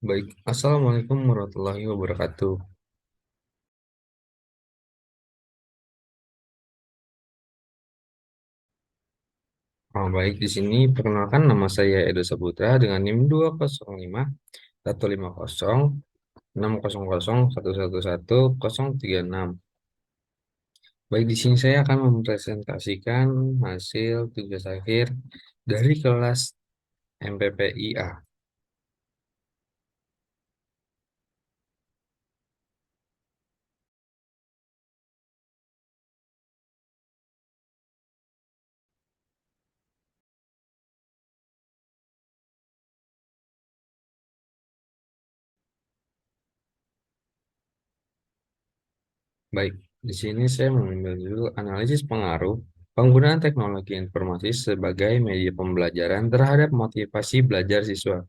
Baik, Assalamualaikum warahmatullahi wabarakatuh. Baik, di sini perkenalkan nama saya Edo Saputra dengan NIM 205 150 600 111 Baik, di sini saya akan mempresentasikan hasil tugas akhir dari kelas MPPIA. Baik, di sini saya mengambil judul analisis pengaruh penggunaan teknologi informasi sebagai media pembelajaran terhadap motivasi belajar siswa.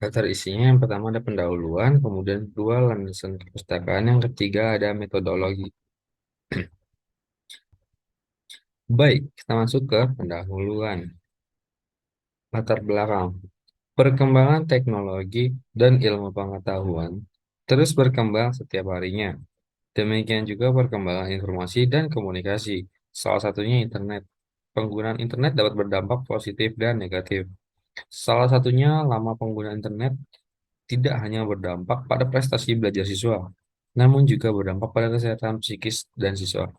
Daftar isinya yang pertama ada pendahuluan, kemudian kedua landasan perpustakaan, yang ketiga ada metodologi. Baik, kita masuk ke pendahuluan. Latar belakang. Perkembangan teknologi dan ilmu pengetahuan terus berkembang setiap harinya. Demikian juga perkembangan informasi dan komunikasi, salah satunya internet. Penggunaan internet dapat berdampak positif dan negatif. Salah satunya lama penggunaan internet tidak hanya berdampak pada prestasi belajar siswa, namun juga berdampak pada kesehatan psikis dan siswa.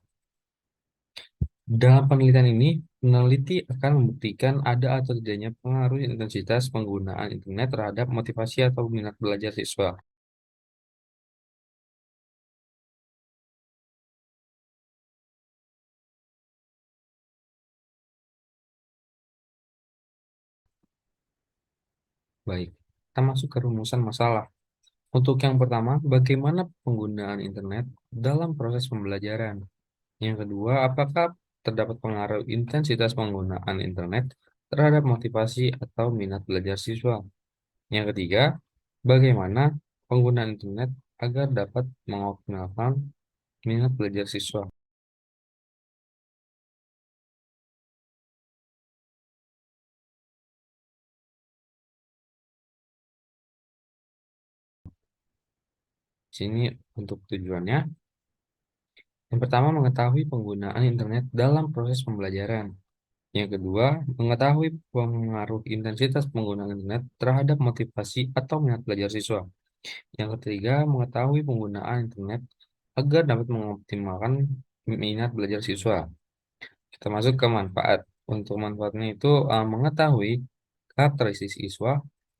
Dalam penelitian ini, peneliti akan membuktikan ada atau tidaknya pengaruh intensitas penggunaan internet terhadap motivasi atau minat belajar siswa. Baik, kita masuk ke rumusan masalah. Untuk yang pertama, bagaimana penggunaan internet dalam proses pembelajaran? Yang kedua, apakah terdapat pengaruh intensitas penggunaan internet terhadap motivasi atau minat belajar siswa? Yang ketiga, bagaimana penggunaan internet agar dapat mengoptimalkan minat belajar siswa? Sini untuk tujuannya. Yang pertama, mengetahui penggunaan internet dalam proses pembelajaran. Yang kedua, mengetahui pengaruh intensitas penggunaan internet terhadap motivasi atau minat belajar siswa. Yang ketiga, mengetahui penggunaan internet agar dapat mengoptimalkan minat belajar siswa. Kita masuk ke manfaat. Untuk manfaatnya itu mengetahui karakteristik siswa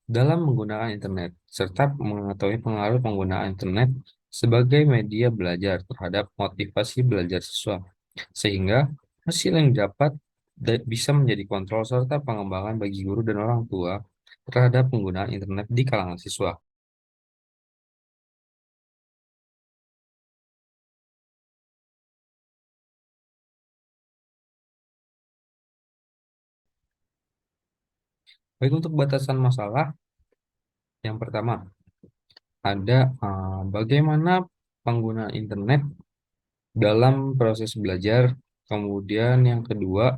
dalam menggunakan internet, serta mengetahui pengaruh penggunaan internet sebagai media belajar terhadap motivasi belajar siswa, sehingga hasil yang didapat bisa menjadi kontrol serta pengembangan bagi guru dan orang tua terhadap penggunaan internet di kalangan siswa. Baik, untuk batasan masalah, yang pertama ada bagaimana penggunaan internet dalam proses belajar. Kemudian yang kedua,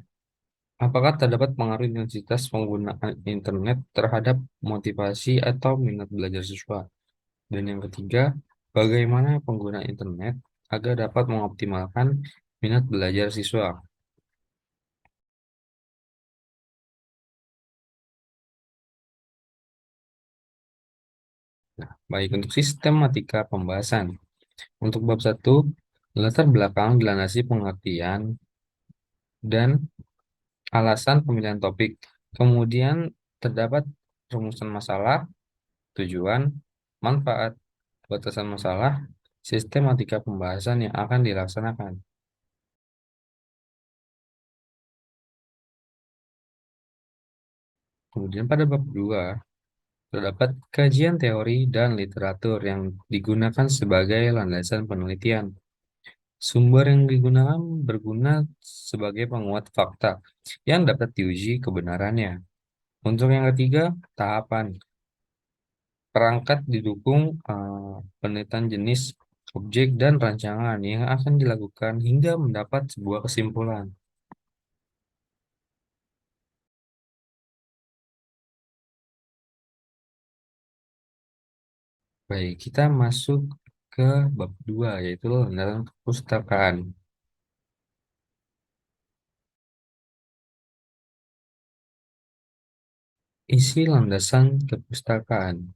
apakah terdapat pengaruh intensitas penggunaan internet terhadap motivasi atau minat belajar siswa? Dan yang ketiga, bagaimana penggunaan internet agar dapat mengoptimalkan minat belajar siswa? Nah, baik, untuk sistematika pembahasan. Untuk bab satu, latar belakang dilandasi pengertian dan alasan pemilihan topik. Kemudian terdapat rumusan masalah, tujuan, manfaat, batasan masalah, sistematika pembahasan yang akan dilaksanakan. Kemudian pada bab 2 terdapat kajian teori dan literatur yang digunakan sebagai landasan penelitian. Sumber yang digunakan berguna sebagai penguat fakta yang dapat diuji kebenarannya. Untuk yang ketiga, tahapan. Perangkat didukung penelitian jenis, objek, dan rancangan yang akan dilakukan hingga mendapat sebuah kesimpulan. Baik, kita masuk ke bab 2 yaitu landasan perpustakaan. Isi landasan kepustakaan.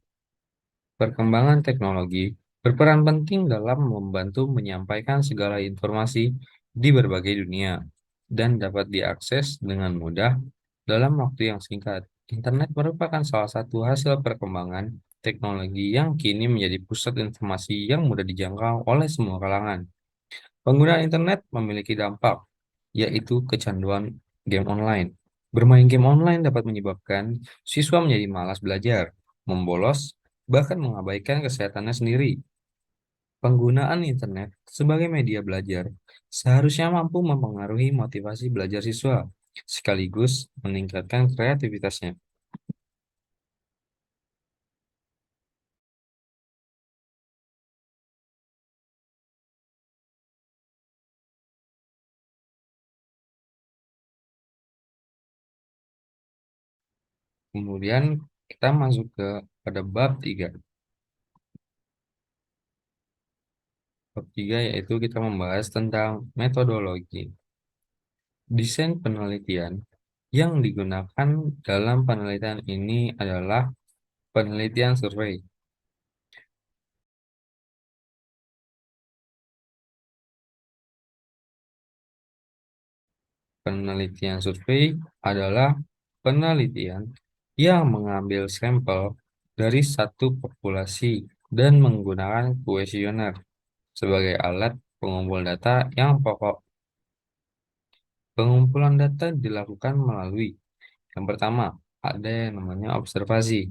Perkembangan teknologi berperan penting dalam membantu menyampaikan segala informasi di berbagai dunia dan dapat diakses dengan mudah dalam waktu yang singkat. Internet merupakan salah satu hasil perkembangan teknologi yang kini menjadi pusat informasi yang mudah dijangkau oleh semua kalangan. Penggunaan internet memiliki dampak, yaitu kecanduan game online. Bermain game online dapat menyebabkan siswa menjadi malas belajar, membolos, bahkan mengabaikan kesehatannya sendiri. Penggunaan internet sebagai media belajar seharusnya mampu mempengaruhi motivasi belajar siswa, sekaligus meningkatkan kreativitasnya. Kemudian kita masuk pada bab 3. Bab 3 yaitu kita membahas tentang metodologi. Desain penelitian yang digunakan dalam penelitian ini adalah penelitian survei. Penelitian survei adalah penelitian yang mengambil sampel dari satu populasi dan menggunakan kuesioner sebagai alat pengumpul data yang pokok. Pengumpulan data dilakukan melalui yang pertama, ada yang namanya observasi.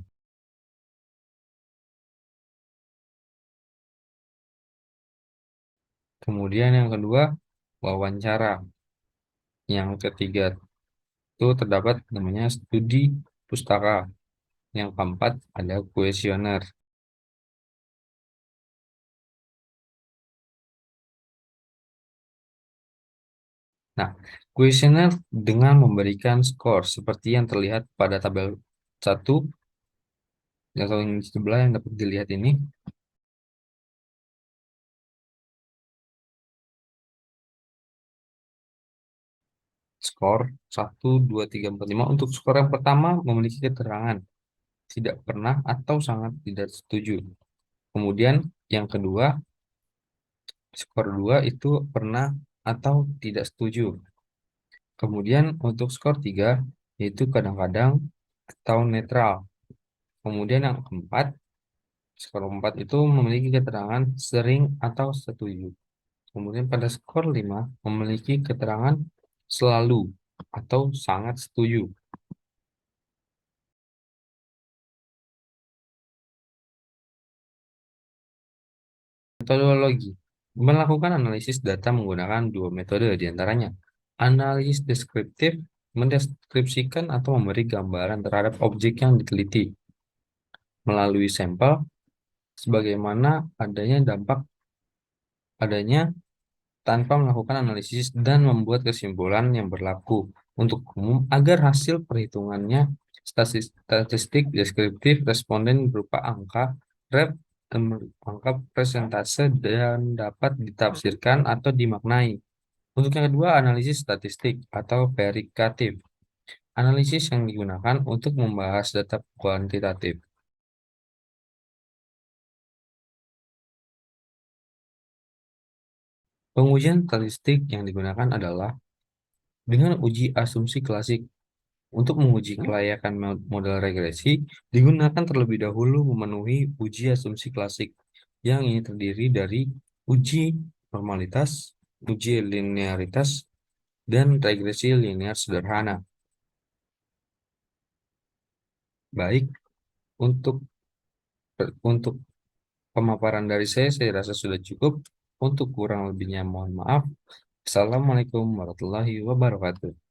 Kemudian yang kedua, wawancara. Yang ketiga itu terdapat namanya studi pustaka. Yang keempat ada kuesioner. Nah, kuesioner dengan memberikan skor seperti yang terlihat pada tabel 1 atau yang di sebelah yang dapat dilihat ini, skor 1, 2, 3, 4, 5. Untuk skor yang pertama memiliki keterangan tidak pernah atau sangat tidak setuju. Kemudian yang kedua, skor 2 itu pernah atau tidak setuju. Kemudian untuk skor 3 yaitu kadang-kadang atau netral. Kemudian yang keempat, skor 4 itu memiliki keterangan sering atau setuju. Kemudian pada skor 5 memiliki keterangan selalu atau sangat setuju. Metodologi melakukan analisis data menggunakan dua metode diantaranya. Analisis deskriptif mendeskripsikan atau memberi gambaran terhadap objek yang diteliti melalui sampel sebagaimana adanya tanpa melakukan analisis dan membuat kesimpulan yang berlaku untuk umum agar hasil perhitungannya statistik deskriptif responden berupa angka, rep, angka persentase dan dapat ditafsirkan atau dimaknai. Untuk yang kedua, analisis statistik atau verikatif. Analisis yang digunakan untuk membahas data kuantitatif. Pengujian statistik yang digunakan adalah dengan uji asumsi klasik. Untuk menguji kelayakan model regresi, digunakan terlebih dahulu memenuhi uji asumsi klasik, yang ini terdiri dari uji normalitas, uji linearitas, dan regresi linear sederhana. Baik, untuk untuk pemaparan dari saya rasa sudah cukup. Untuk kurang lebihnya mohon maaf. Assalamualaikum warahmatullahi wabarakatuh.